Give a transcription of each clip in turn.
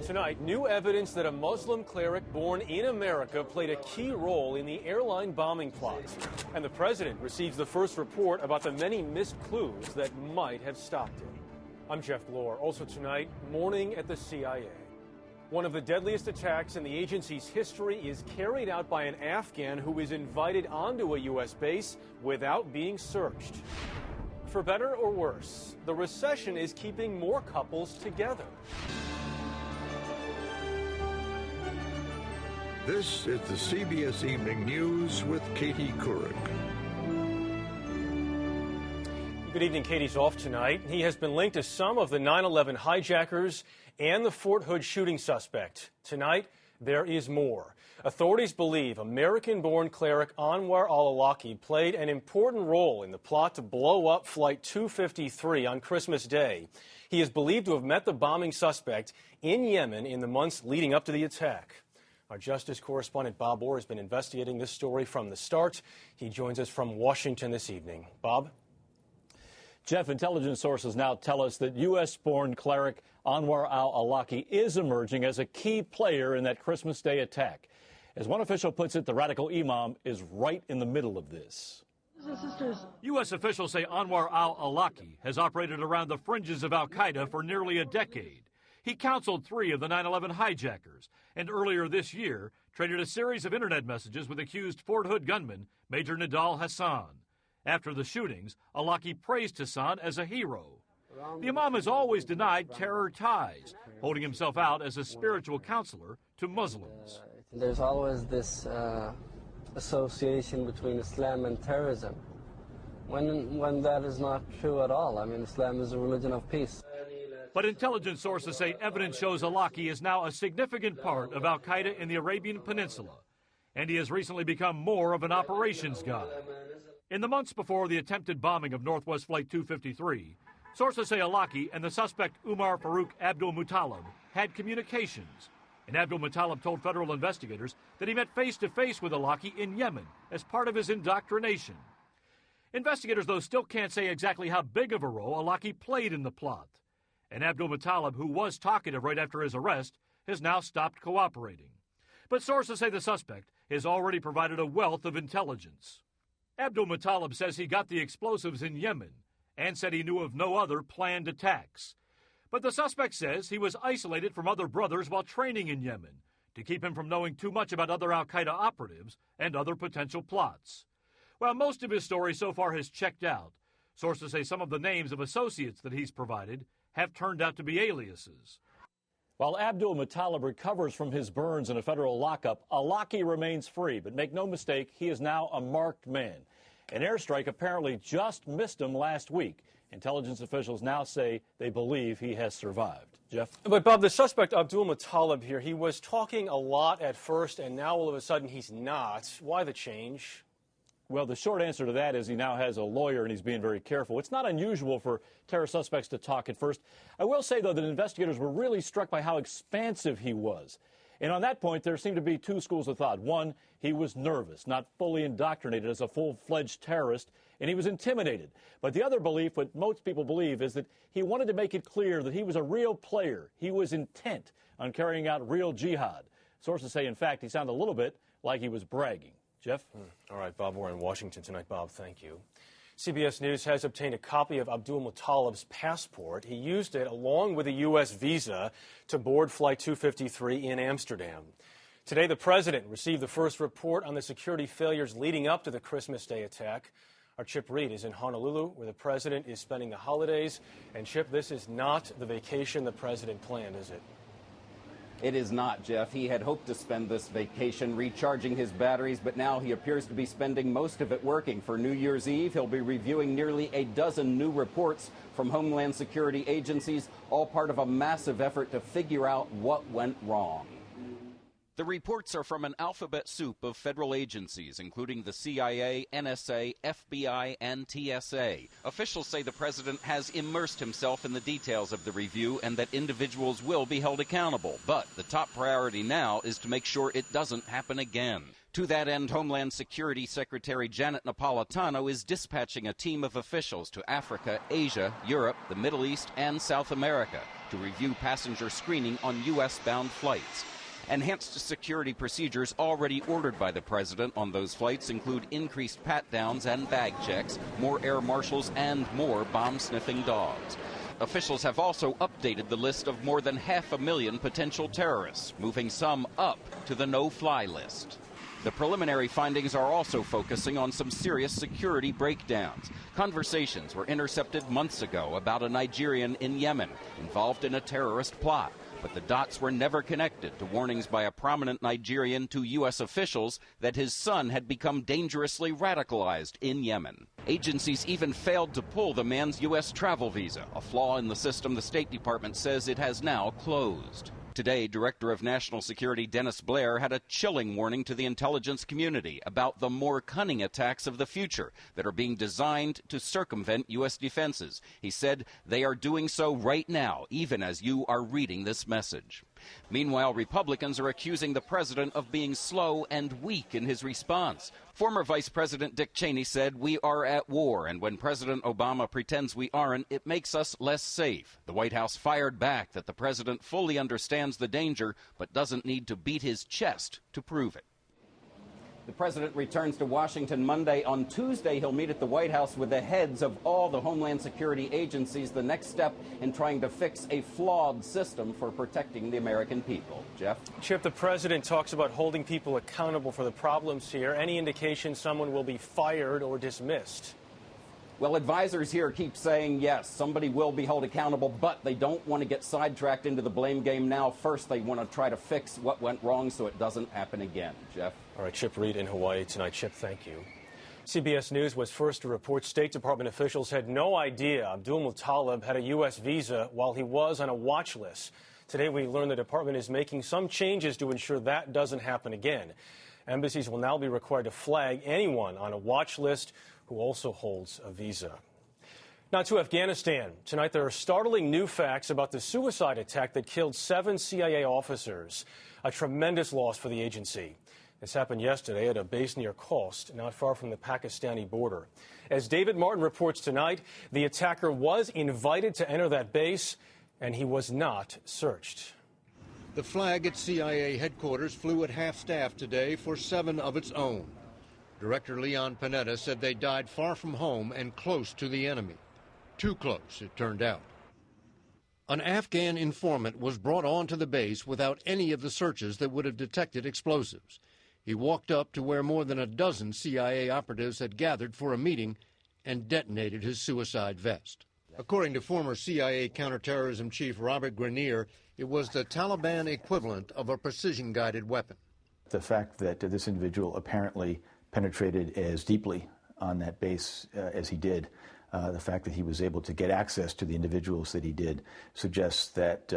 Tonight, new evidence that a Muslim cleric born in America played a key role in the airline bombing plot. And the president receives the first report about the many missed clues that might have stopped it. I'm Jeff Glor. Also tonight, mourning at the CIA. One of the deadliest attacks in the agency's history is carried out by an Afghan who is invited onto a U.S. base without being searched. For better or worse, the recession is keeping more couples together. This is the CBS Evening News with Katie Couric. Good evening. Katie's off tonight. He has been linked to some of the 9/11 hijackers and the Fort Hood shooting suspect. Tonight, there is more. Authorities believe American-born cleric Anwar al-Awlaki played an important role in the plot to blow up Flight 253 on Christmas Day. He is believed to have met the bombing suspect in Yemen in the months leading up to the attack. Our Justice correspondent Bob Orr has been investigating this story from the start. He joins us from Washington this evening. Bob? Jeff, intelligence sources now tell us that U.S.-born cleric Anwar al-Awlaki is emerging as a key player in that Christmas Day attack. As one official puts it, the radical imam is right in the middle of this. U.S. officials say Anwar al-Awlaki has operated around the fringes of al-Qaeda for nearly a decade. He counseled 3 of the 9/11 hijackers, and earlier this year traded a series of internet messages with accused Fort Hood gunman Major Nidal Hassan. After the shootings, Awlaki praised Hassan as a hero. The imam has always denied terror ties, holding himself out as a spiritual counselor to Muslims. There's always this association between Islam and terrorism, when that is not true at all. I mean, Islam is a religion of peace. But intelligence sources say evidence shows Awlaki is now a significant part of al-Qaeda in the Arabian Peninsula, and he has recently become more of an operations guy. In the months before the attempted bombing of Northwest Flight 253, sources say Awlaki and the suspect Umar Farouk Abdul Muttalib had communications, and Abdul Muttalib told federal investigators that he met face-to-face with Awlaki in Yemen as part of his indoctrination. Investigators, though, still can't say exactly how big of a role Awlaki played in the plot. And Abdul Muttalib, who was talkative right after his arrest, has now stopped cooperating. But sources say the suspect has already provided a wealth of intelligence. Abdul Muttalib says he got the explosives in Yemen and said he knew of no other planned attacks. But the suspect says he was isolated from other brothers while training in Yemen to keep him from knowing too much about other al-Qaeda operatives and other potential plots. While most of his story so far has checked out, sources say some of the names of associates that he's provided have turned out to be aliases. While Abdul Muttalib recovers from his burns in a federal lockup, Awlaki remains free. But make no mistake, he is now a marked man. An airstrike apparently just missed him last week. Intelligence officials now say they believe he has survived. Jeff? But, Bob, the suspect, Abdul Muttalib here, he was talking a lot at first, and now all of a sudden he's not. Why the change? Well, the short answer to that is he now has a lawyer and he's being very careful. It's not unusual for terror suspects to talk at first. I will say, though, that investigators were really struck by how expansive he was. And on that point, there seemed to be 2 schools of thought. One, he was nervous, not fully indoctrinated as a full-fledged terrorist, and he was intimidated. But the other belief, what most people believe, is that he wanted to make it clear that he was a real player. He was intent on carrying out real jihad. Sources say, in fact, he sounded a little bit like he was bragging. Jeff? All right, Bob, we're in Washington tonight. Bob, thank you. CBS News has obtained a copy of Abdul Muttalib's passport. He used it along with a U.S. visa to board Flight 253 in Amsterdam. Today, the president received the first report on the security failures leading up to the Christmas Day attack. Our Chip Reed is in Honolulu, where the president is spending the holidays. And, Chip, this is not the vacation the president planned, is it? It is not, Jeff. He had hoped to spend this vacation recharging his batteries, but now he appears to be spending most of it working. For New Year's Eve, he'll be reviewing nearly a dozen new reports from Homeland Security agencies, all part of a massive effort to figure out what went wrong. The reports are from an alphabet soup of federal agencies, including the CIA, NSA, FBI, and TSA. Officials say the president has immersed himself in the details of the review and that individuals will be held accountable. But the top priority now is to make sure it doesn't happen again. To that end, Homeland Security Secretary Janet Napolitano is dispatching a team of officials to Africa, Asia, Europe, the Middle East, and South America to review passenger screening on U.S.-bound flights. Enhanced security procedures already ordered by the president on those flights include increased pat-downs and bag checks, more air marshals, and more bomb-sniffing dogs. Officials have also updated the list of more than 500,000 potential terrorists, moving some up to the no-fly list. The preliminary findings are also focusing on some serious security breakdowns. Conversations were intercepted months ago about a Nigerian in Yemen involved in a terrorist plot, but the dots were never connected to warnings by a prominent Nigerian to U.S. officials that his son had become dangerously radicalized in Yemen. Agencies even failed to pull the man's U.S. travel visa, a flaw in the system the State Department says it has now closed. Today, Director of National Security Dennis Blair had a chilling warning to the intelligence community about the more cunning attacks of the future that are being designed to circumvent U.S. defenses. He said they are doing so right now, even as you are reading this message. Meanwhile, Republicans are accusing the president of being slow and weak in his response. Former Vice President Dick Cheney said, "We are at war, and when President Obama pretends we aren't, it makes us less safe." The White House fired back that the president fully understands the danger, but doesn't need to beat his chest to prove it. The president returns to Washington Monday. On Tuesday, he'll meet at the White House with the heads of all the Homeland Security agencies, the next step in trying to fix a flawed system for protecting the American people. Jeff? Chip, the president talks about holding people accountable for the problems here. Any indication someone will be fired or dismissed? Well, advisors here keep saying, yes, somebody will be held accountable, but they don't want to get sidetracked into the blame game now. First, they want to try to fix what went wrong so it doesn't happen again. Jeff? All right, Chip Reed in Hawaii tonight. Chip, thank you. CBS News was first to report State Department officials had no idea Abdul Muttalib had a U.S. visa while he was on a watch list. Today, we learned the department is making some changes to ensure that doesn't happen again. Embassies will now be required to flag anyone on a watch list who also holds a visa. Now to Afghanistan. Tonight there are startling new facts about the suicide attack that killed 7 CIA officers. A tremendous loss for the agency. This happened yesterday at a base near Khost, not far from the Pakistani border. As David Martin reports tonight, the attacker was invited to enter that base, and he was not searched. The flag at CIA headquarters flew at half-staff today for 7 of its own. Director Leon Panetta said they died far from home and close to the enemy. Too close, it turned out. An Afghan informant was brought onto the base without any of the searches that would have detected explosives. He walked up to where more than a dozen CIA operatives had gathered for a meeting and detonated his suicide vest. According to former CIA counterterrorism chief Robert Grenier, it was the Taliban equivalent of a precision-guided weapon. The fact that this individual apparently penetrated as deeply on that base as he did, the fact that he was able to get access to the individuals that he did, suggests that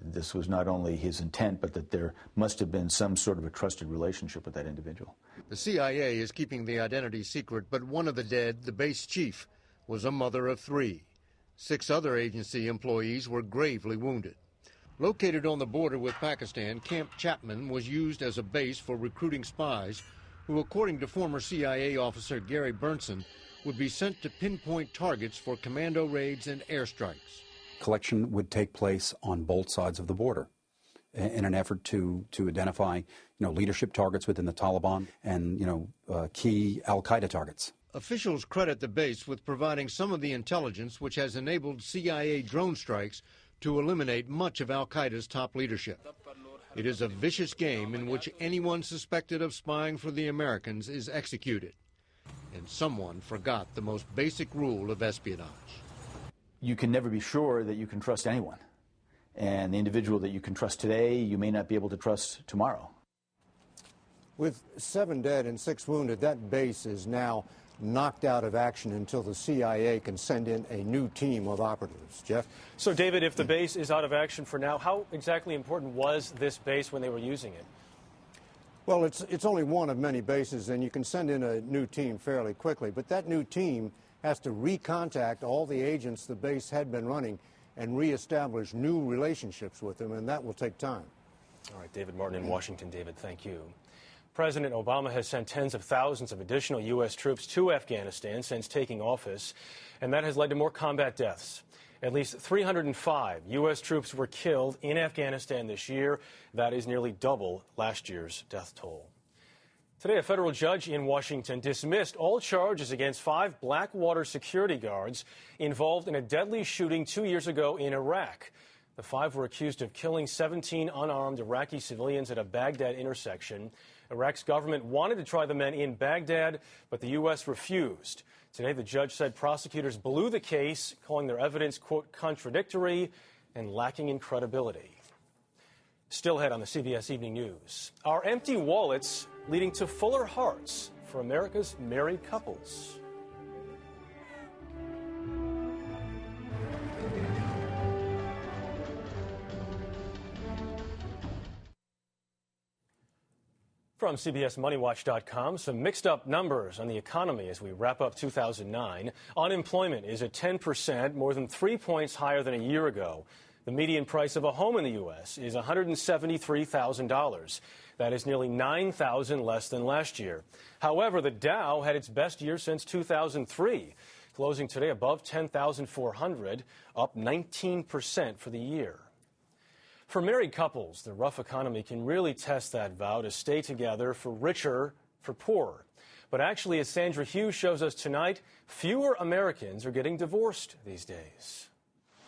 this was not only his intent, but that there must have been some sort of a trusted relationship with that individual. The CIA is keeping the identity secret, but one of the dead, the base chief, was a mother of 3. 6 other agency employees were gravely wounded. Located on the border with Pakistan, Camp Chapman was used as a base for recruiting spies who, according to former CIA officer Gary Burnson, would be sent to pinpoint targets for commando raids and airstrikes. Collection would take place on both sides of the border in an effort to identify, leadership targets within the Taliban and, key al-Qaeda targets. Officials credit the base with providing some of the intelligence which has enabled CIA drone strikes to eliminate much of al-Qaeda's top leadership. It is a vicious game in which anyone suspected of spying for the Americans is executed. And someone forgot the most basic rule of espionage. You can never be sure that you can trust anyone. And the individual that you can trust today, you may not be able to trust tomorrow. With 7 dead and 6 wounded, that base is now knocked out of action until the CIA can send in a new team of operatives. Jeff? So, David, if the base is out of action for now, how exactly important was this base when they were using it? Well, it's only one of many bases, and you can send in a new team fairly quickly. But that new team has to recontact all the agents the base had been running and reestablish new relationships with them, and that will take time. All right, David Martin in Washington. David, thank you. President Obama has sent tens of thousands of additional U.S. troops to Afghanistan since taking office, and that has led to more combat deaths. At least 305 U.S. troops were killed in Afghanistan this year. That is nearly double last year's death toll. Today, a federal judge in Washington dismissed all charges against 5 Blackwater security guards involved in a deadly shooting 2 years ago in Iraq. The 5 were accused of killing 17 unarmed Iraqi civilians at a Baghdad intersection. Iraq's government wanted to try the men in Baghdad, but the U.S. refused. Today, the judge said prosecutors blew the case, calling their evidence, quote, contradictory and lacking in credibility. Still ahead on the CBS Evening News. Are empty wallets leading to fuller hearts for America's married couples? From CBSMoneyWatch.com, some mixed up numbers on the economy as we wrap up 2009. Unemployment is at 10%, more than 3 points higher than a year ago. The median price of a home in the U.S. is $173,000. That is nearly $9,000 less than last year. However, the Dow had its best year since 2003, closing today above 10,400, up 19% for the year. For married couples, the rough economy can really test that vow to stay together for richer, for poorer. But actually, as Sandra Hughes shows us tonight, fewer Americans are getting divorced these days.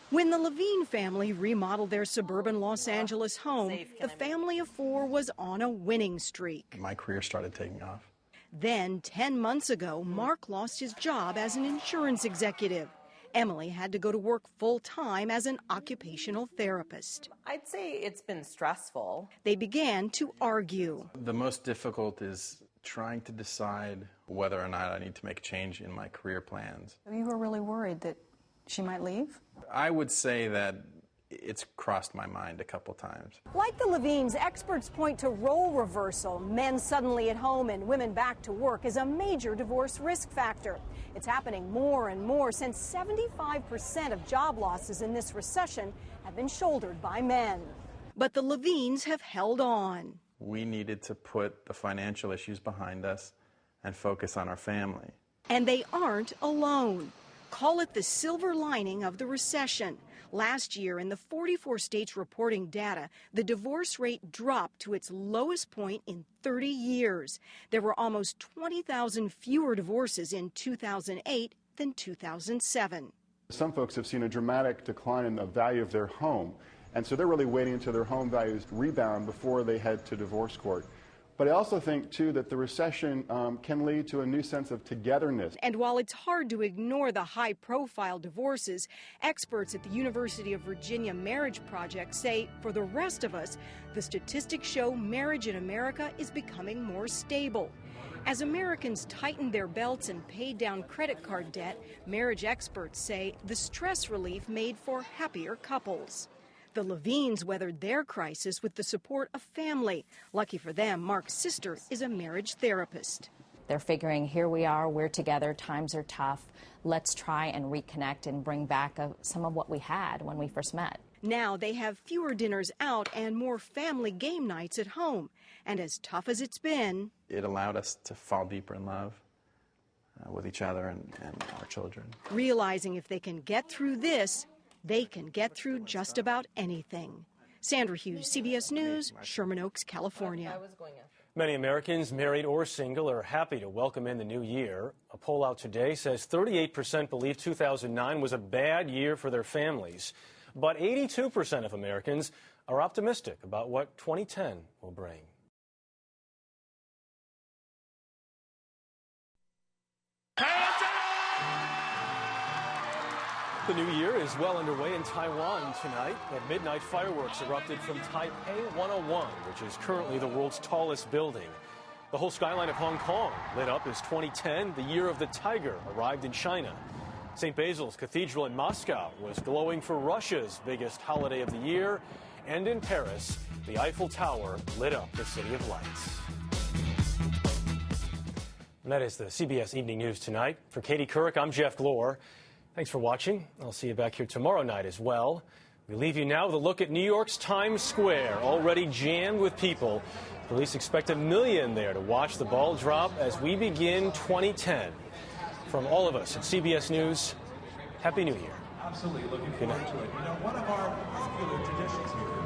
When the Levine family remodeled their suburban Los Angeles home, the family of 4 was on a winning streak. My career started taking off. Then, 10 months ago, Mark lost his job as an insurance executive. Emily had to go to work full-time as an occupational therapist. I'd say it's been stressful. They began to argue. The most difficult is trying to decide whether or not I need to make a change in my career plans. You were really worried that she might leave? I would say that it's crossed my mind a couple times. Like the Levines, experts point to role reversal. Men suddenly at home and women back to work is a major divorce risk factor. It's happening more and more since 75% of job losses in this recession have been shouldered by men. But the Levines have held on. We needed to put the financial issues behind us and focus on our family. And they aren't alone. Call it the silver lining of the recession. Last year, in the 44 states reporting data, the divorce rate dropped to its lowest point in 30 years. There were almost 20,000 fewer divorces in 2008 than 2007. Some folks have seen a dramatic decline in the value of their home, and so they're really waiting until their home values rebound before they head to divorce court. But I also think, too, that the recession can lead to a new sense of togetherness. And while it's hard to ignore the high-profile divorces, experts at the University of Virginia Marriage Project say, for the rest of us, the statistics show marriage in America is becoming more stable. As Americans tighten their belts and pay down credit card debt, marriage experts say the stress relief made for happier couples. The Levines weathered their crisis with the support of family. Lucky for them, Mark's sister is a marriage therapist. They're figuring, here we are, we're together, times are tough. Let's try and reconnect and bring back some of what we had when we first met. Now they have fewer dinners out and more family game nights at home. And as tough as it's been, it allowed us to fall deeper in love with each other and our children. Realizing if they can get through this, they can get through just about anything. Sandra Hughes, CBS News, Sherman Oaks, California. Many Americans, married or single, are happy to welcome in the new year. A poll out today says 38% believe 2009 was a bad year for their families. But 82% of Americans are optimistic about what 2010 will bring. The new year is well underway in Taiwan tonight. At midnight, fireworks erupted from Taipei 101, which is currently the world's tallest building. The whole skyline of Hong Kong lit up as 2010, the year of the tiger, arrived in China. St. Basil's Cathedral in Moscow was glowing for Russia's biggest holiday of the year. And in Paris, the Eiffel Tower lit up the City of Lights. And that is the CBS Evening News tonight. For Katie Couric, I'm Jeff Glor. Thanks for watching. I'll see you back here tomorrow night as well. We leave you now with a look at New York's Times Square, already jammed with people Police expect 1 million there to watch the ball drop as we begin 2010. From all of us at CBS News, Happy New Year. Absolutely looking forward to it. You know, one of our popular traditions here